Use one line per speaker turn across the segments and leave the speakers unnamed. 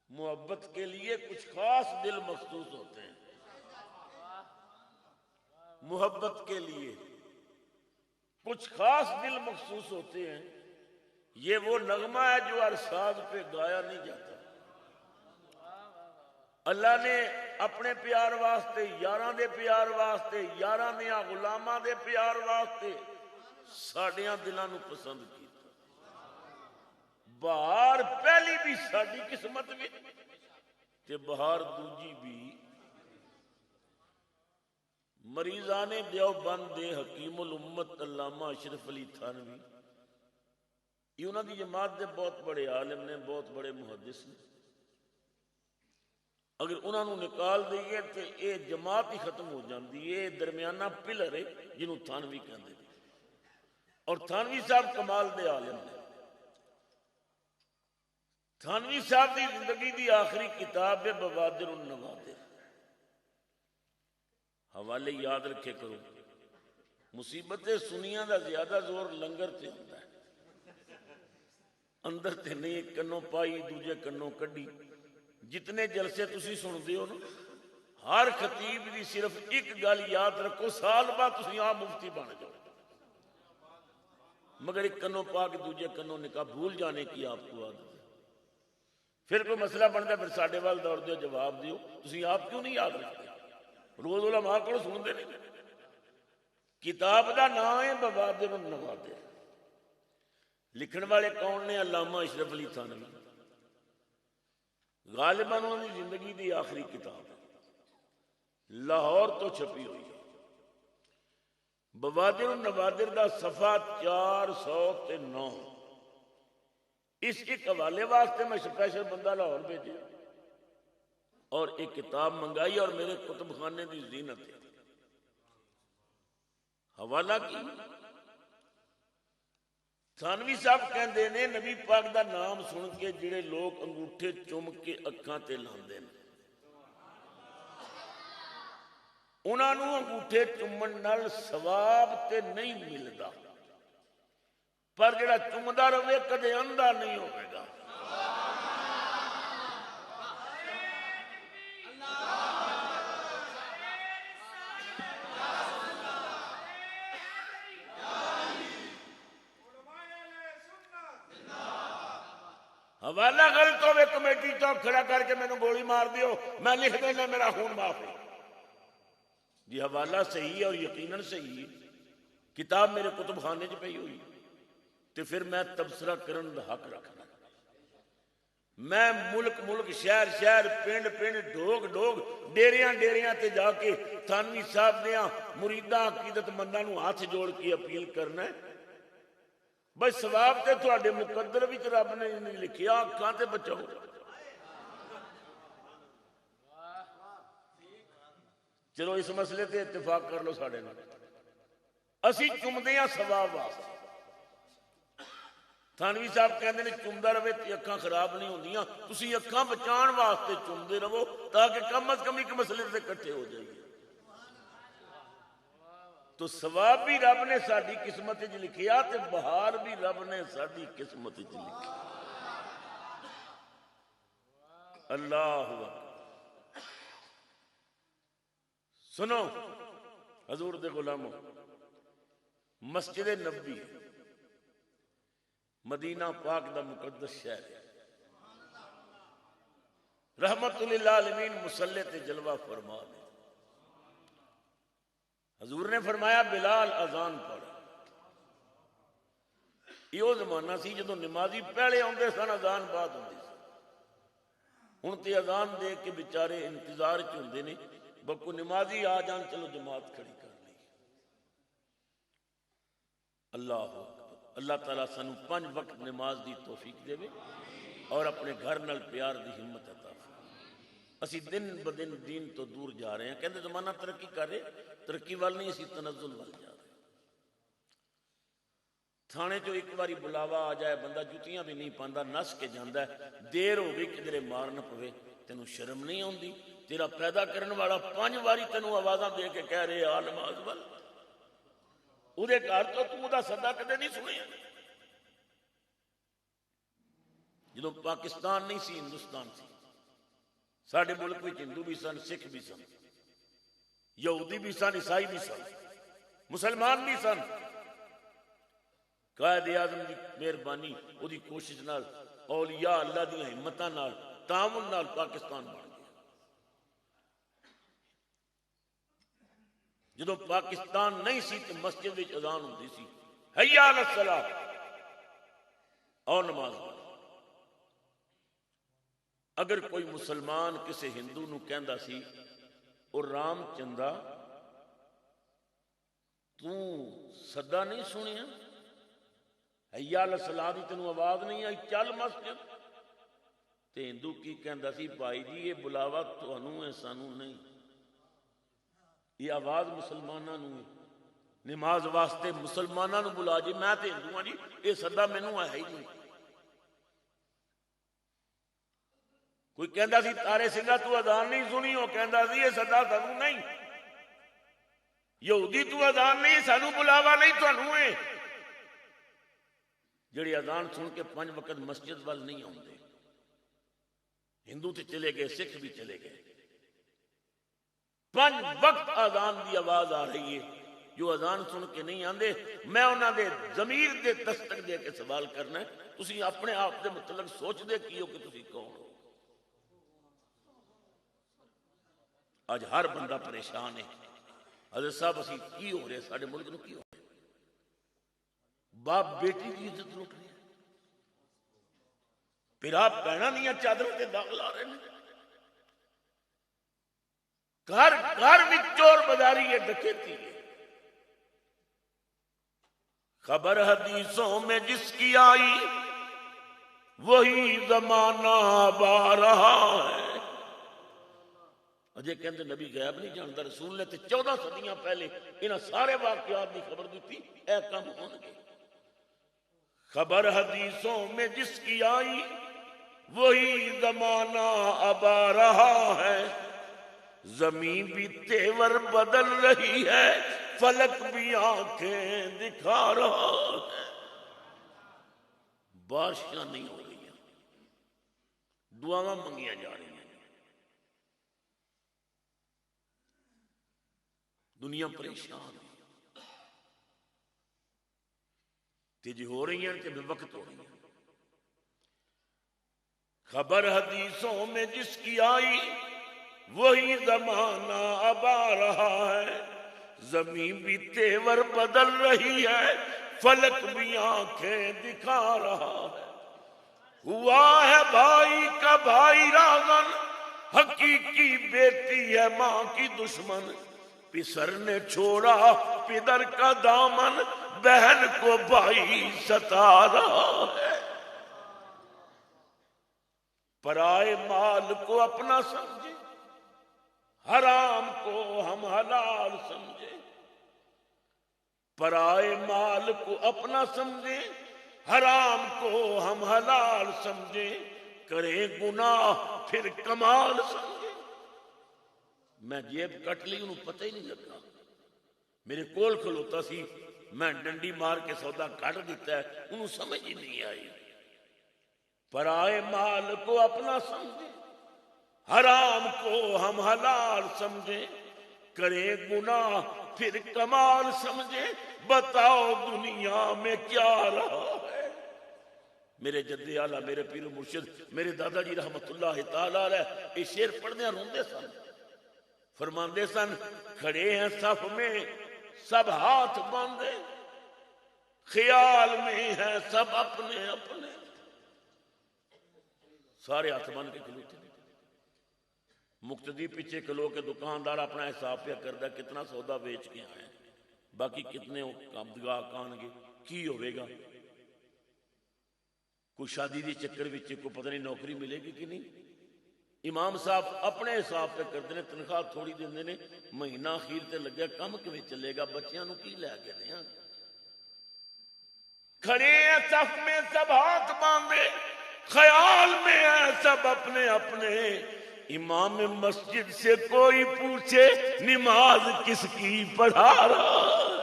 محبت کے لیے کچھ خاص دل مخصوص ہوتے ہیں، محبت کے لیے کچھ خاص دل مخصوص ہوتے ہیں. یہ وہ نغمہ ہے جو ہر ساز پہ گایا نہیں جاتا. اللہ نے اپنے پیار واسطے، یاراں دے پیار واسطے، یاراں دیاں غلاماں دے پیار واسطے ساڈیاں دلاں نو پسند کیتا. بہار پہلی بھی ساڈی قسمت وچ تے بہار دوجی بھی. مریضان دیوبند دے حکیم الامت علامہ اشرف علی تھانوی، یہ انہوں دی جماعت دے بہت بڑے عالم نے، بہت بڑے محدث نے. اگر انہوں نے نکال دئیے تو یہ جماعت ہی ختم ہو جاتی. یہ درمیانہ پلر ہے جنہوں تھانوی کہتے ہیں. اور تھانوی صاحب کمال دے عالم نے. تھانوی صاحب دی زندگی دی آخری کتاب ہے بوادر النوادر. حوالے یاد رکھے کرو. مصیبت سنیاں دا زیادہ زور لنگر تے ہوتا ہے، اندر تے نہیں. ایک کنوں پائی دوجے کنوں کڈی. جتنے جلسے تسی سنتے ہو نا، ہر خطیب دی صرف ایک گل یاد رکھو، سال بعد تسی آپ مفتی بن جاؤ، مگر ایک کنوں پا کے دوجے کنوں نکاح بھول جانے کی آپ کو عادت ہے. پھر کوئی مسئلہ بنتا ہے پھر ساڈے وال دوڑ دیو، جواب دیو. تسی آپ کیوں نہیں یاد رکھتے؟ روز علماء کو سنتے نہیں. کتاب دا نام ہے بوادر النوادر. لکھن والے کون نے؟ علامہ اشرف علی تھانوی. غالباً انہوں نے زندگی دی آخری کتاب ہے، لاہور تو چھپی ہوئی ہے. بوادر النوادر دا صفحہ 409. اس ایک حوالے واسطے میں اسپیشل بندہ لاہور بھیجا اور ایک کتاب منگائی اور میرے کتب خانے دی زینت ہے. حوالہ کی تھانوی صاحب کہندے نے نبی پاک دا نام سن کے جڑے لوگ انگوٹھے چوم کے اکھاں تے لاندے نے، انہاں نوں انگوٹھے چومن نال ثواب تے نہیں ملدا، پر جڑا چومدا رہے کدے اندھا نہیں ہوئے گا. حوالہ غلط ہوئے کمیٹی چوک کھڑا کر کے میں نے گولی مار دیو، میں لکھ دینا میرا خون معاف ہے. جی حوالہ صحیح ہے اور یقیناً صحیح ہے، کتاب میرے کتب خانے چ پئی ہوئی تو پھر میں تبصرہ کرن دا حق رکھنا. میں ملک ملک شہر شہر پنڈ پنڈ ڈوگ ڈوگ ڈیریاں ڈیریاں تے جا کے تھانوی صاحب دیاں مریداں عقیدت منداں نوں ہاتھ جوڑ کے اپیل کرنا ہے بس ثواب تے تواڈے مقدر وچ رب نے نہیں لکھیا، اکھاں تے بچاؤ. چلو اس مسئلے تے اتفاق کر لو ساڈے نال. اسی چومدے ہاں ثواب واسطے. تھانوی صاحب کہندے نے چومدا رہے تے اکھاں خراب نہیں ہوندیاں، تسی اکھاں بچان واسطے چومدے رہو تاکہ کم از کم ایک مسئلے تے اکٹھے ہو جائیے. تو ثواب بھی رب نے ساری قسمت وچ لکھیا تے بہار بھی رب نے ساری قسمت وچ لکھی. اللہ اکبر. سنو حضور دے غلاموں، مسجد نبوی مدینہ پاک دا مقدس شہر ہے، رحمت للعالمین مصلی تے جلوہ فرما ہے. حضور نے فرمایا بلال اذان پڑھ. یہ زمانہ سی جدو نمازی پہلے آتے سن اذان بعد ہوتی سی. ہوں تے اذان دے کے بیچارے انتظار چ ہوندے نے بکو نمازی آ جان چلو جماعت کھڑی کر لی. اللہ اکبر. اللہ تعالیٰ سانو 5 وقت نماز دی توفیق دے اور اپنے گھر نال پیار دی ہمت عطا فرمائے. اسی دن بدن دین تو دور جا رہے ہیں. کہندے زمانہ ترقی کر رہے، ترقی وال نہیں، اسی تنزل وال جا رہے. تھانے جو ایک باری بلاوا آ جائے بندہ جتیاں بھی نہیں پاندا، نس کے جاندا ہے. دیر ہو گئی کدھرے مار نہ پوے. تینوں شرم نہیں آندی؟ تیرا پیدا کرن والا 5 باری تینوں آوازاں دے کے کہہ رہے آ نماز وال. او دے گھر تو دا صدا کدے نہیں سنیا. جدو پاکستان نہیں سی ہندوستان سی، ساڈے ملک میں ہندو بھی سن، سکھ بھی سن، یہودی بھی سن، عیسائی بھی سن، مسلمان بھی سن۔ قائد اعظم کی مہربانی، وہ کوشش نال، اولیاء اللہ دی ہمتاں نال، تعاون نال پاکستان بن گیا۔ جدو پاکستان نہیں سی تو مسجد وچ اذان ہوندی سی، حی علی الصلاۃ، اور نماز پڑھ۔ اگر کوئی مسلمان کسی ہندو نو کہندا سی اور رام چندا تو صدا نہیں سنیا، حی علی الصلاۃ دی تینوں آواز نہیں آئی، چل مسجد، تے ہندو کی کہندا سی بھائی جی یہ بلاوا تانوں ہے سانوں نہیں، یہ آواز مسلماناں نو ہے، نماز واسطے مسلماناں نو بلا جی، میں تے ہندو ہاں جی، یہ صدا مینوں ہے ہی نہیں۔ کوئی کہندا سی تارے سنگھا تو اذان نہیں سنی، وہ کہندا سی یہ صدا سانوں نہیں، یہودی تو اذان نہیں سانوں بلاوا نہیں تانوں ہے۔ جڑے اذان سن کے 5 وقت مسجد وال نہیں آتے، ہندو تے چلے گئے، سکھ بھی چلے گئے، 5 وقت اذان دی آواز آ رہی ہے، جو اذان سن کے نہیں آندے، میں انہاں دے ضمیر دے تصدیق دے کے سوال کرنا ہے، تسی اپنے آپ دے متعلق سوچ دے کیو کہ تسی کون ہو۔ آج ہر بندہ پریشان ہے، حضرت صاحب اسی کی ہو رہے، ساڈے ملک نو کی ہو رہے، باپ بیٹی کی عزت لٹ رہی ہے، پھر آپ بہنا نہیں چادروں کے داغ لا رہے ہیں، گھر گھر میں چور بازاری ہے، ڈکیتی ہے۔ خبر حدیثوں میں جس کی آئی وہی زمانہ آ رہا ہے۔ اجے کہندے نبی غیب نہیں جانتا، رسول نے تے 14 صدیاں پہلے انہاں سارے واقعات کی خبر دیتی، اے کم ہون گے۔ خبر حدیثوں میں جس کی آئی وہی زمانہ اب آ رہا ہے، زمین بھی تیور بدل رہی ہے، فلک بھی آنکھیں دکھا رہا ہے۔ بارشاں نہیں ہو رہی ہیں، دعاواں منگیاں جا رہی ہیں، دنیا پریشان ہے، تیجی ہو رہی ہیں کہ بے وقت ہو رہی ہیں۔ خبر حدیثوں میں جس کی آئی وہی زمانہ اب آ رہا ہے، زمین بھی تیور بدل رہی ہے، فلک بھی آنکھیں دکھا رہا ہے۔ ہوا ہے بھائی کا بھائی راغن، حقیقی بیٹی ہے ماں کی دشمن، پسر نے چھوڑا پدر کا دامن، بہن کو بھائی ستا رہا ہے۔ پرائے مال کو اپنا سمجھے، حرام کو ہم حلال سمجھے، پرائے مال کو اپنا سمجھے، حرام کو ہم حلال سمجھے، کرے گناہ پھر کمال سمجھے۔ میں جیب کٹ لی، انہوں پتہ ہی نہیں لگا، میرے کول کھلوتا سی، میں ڈنڈی مار کے سودا کٹ دیتا ہے، انہوں سمجھ ہی نہیں آئی۔ پرائے مال کو اپنا سمجھے، حرام کو ہم حلال سمجھے، کرے گناہ پھر کمال سمجھے، بتاؤ دنیا میں کیا رہا ہے۔ میرے جد اعلیٰ، میرے پیر و مرشد، میرے دادا جی رحمت اللہ تعالیٰ علیہ یہ شعر پڑھنے روندے سن، فرماندے سن، کھڑے ہیں صف میں سب ہاتھ باندھے، خیال میں ہیں سب اپنے اپنے، سارے ہاتھ باندھ کے کھلوتے، مقتدی پیچھے کھلو کے دکاندار اپنا حساب پہ کردا کتنا سودا بیچ کے آئے ہیں، باقی کتنے کامدگاہ کان گے کی ہوئے گا، کوئی شادی دی چکر وچ کو پتہ نہیں نوکری ملے گی کہ نہیں۔ امام صاحب اپنے حساب پہ کرتے ہیں، تنخواہ تھوڑی دیندے نے، مہینہ اخیر تے لگیا کم کیویں چلے گا، بچیاں نو کی لے کے دیاں۔ کھڑے ہیں صف میں سب ہاتھ باندھے، خیال میں ہیں سب اپنے اپنے، امام مسجد سے کوئی پوچھے نماز کس کی پڑھا رہا ہے۔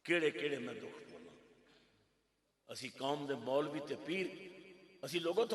کیڑے کیڑے میں دکھ بولا، اسی قوم دے مولوی تے پیر اسی لوگوں